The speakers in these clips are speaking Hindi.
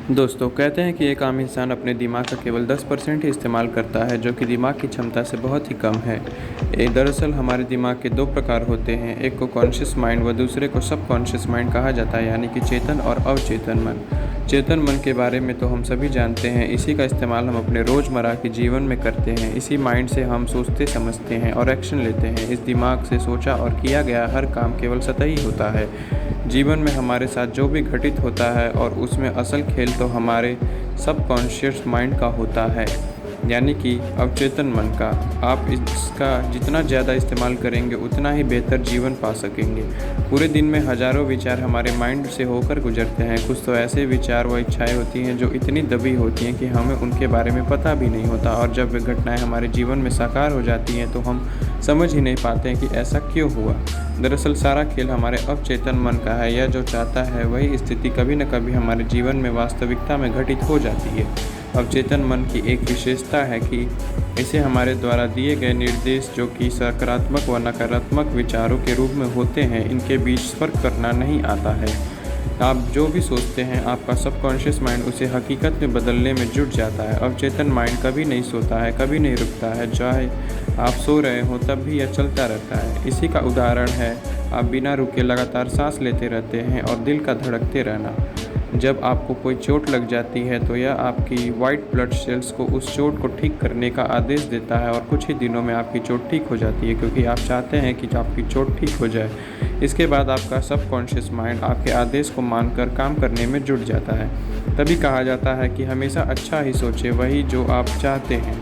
दोस्तों कहते हैं कि एक आम इंसान अपने दिमाग का केवल 10% ही इस्तेमाल करता है, जो कि दिमाग की क्षमता से बहुत ही कम है। दरअसल हमारे दिमाग के दो प्रकार होते हैं, एक को कॉन्शियस माइंड व दूसरे को सब कॉन्शियस माइंड कहा जाता है, यानी कि चेतन और अवचेतन मन। चेतन मन के बारे में तो हम सभी जानते हैं, इसी का इस्तेमाल हम अपने रोज़मर्रा के जीवन में करते हैं। इसी माइंड से हम सोचते समझते हैं और एक्शन लेते हैं। इस दिमाग से सोचा और किया गया हर काम केवल सतही होता है। जीवन में हमारे साथ जो भी घटित होता है और उसमें असल खेल तो हमारे सबकॉन्शियस माइंड का होता है, यानी कि अवचेतन मन का। आप इसका जितना ज़्यादा इस्तेमाल करेंगे उतना ही बेहतर जीवन पा सकेंगे। पूरे दिन में हज़ारों विचार हमारे माइंड से होकर गुजरते हैं। कुछ तो ऐसे विचार व इच्छाएं होती हैं जो इतनी दबी होती हैं कि हमें उनके बारे में पता भी नहीं होता, और जब वे घटनाएं हमारे जीवन में साकार हो जाती हैं तो हम समझ ही नहीं पाते हैं कि ऐसा क्यों हुआ। दरअसल सारा खेल हमारे अवचेतन मन का है। यह जो चाहता है वही स्थिति कभी न कभी हमारे जीवन में वास्तविकता में घटित हो जाती है। अवचेतन मन की एक विशेषता है कि इसे हमारे द्वारा दिए गए निर्देश, जो कि सकारात्मक व नकारात्मक विचारों के रूप में होते हैं, इनके बीच फर्क करना नहीं आता है। आप जो भी सोचते हैं, आपका सबकॉन्शियस माइंड उसे हकीकत में बदलने में जुट जाता है। अवचेतन माइंड कभी नहीं सोता है, कभी नहीं रुकता है। चाहे आप सो रहे हो तब भी यह चलता रहता है। इसी का उदाहरण है, आप बिना रुके लगातार सांस लेते रहते हैं और दिल का धड़कते रहना। जब आपको कोई चोट लग जाती है तो यह आपकी वाइट ब्लड सेल्स को उस चोट को ठीक करने का आदेश देता है, और कुछ ही दिनों में आपकी चोट ठीक हो जाती है, क्योंकि आप चाहते हैं कि आपकी चोट ठीक हो जाए। इसके बाद आपका सबकॉन्शियस माइंड आपके आदेश को मानकर काम करने में जुट जाता है। तभी कहा जाता है कि हमेशा अच्छा ही सोचें, वही जो आप चाहते हैं,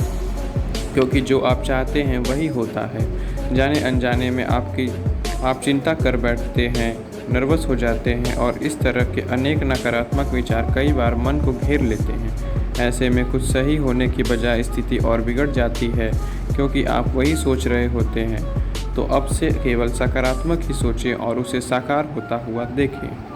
क्योंकि जो आप चाहते हैं वही होता है। जाने अनजाने में आप चिंता कर बैठते हैं, नर्वस हो जाते हैं, और इस तरह के अनेक नकारात्मक विचार कई बार मन को घेर लेते हैं। ऐसे में कुछ सही होने की बजाय स्थिति और बिगड़ जाती है, क्योंकि आप वही सोच रहे होते हैं। तो अब से केवल सकारात्मक ही सोचें और उसे साकार होता हुआ देखें।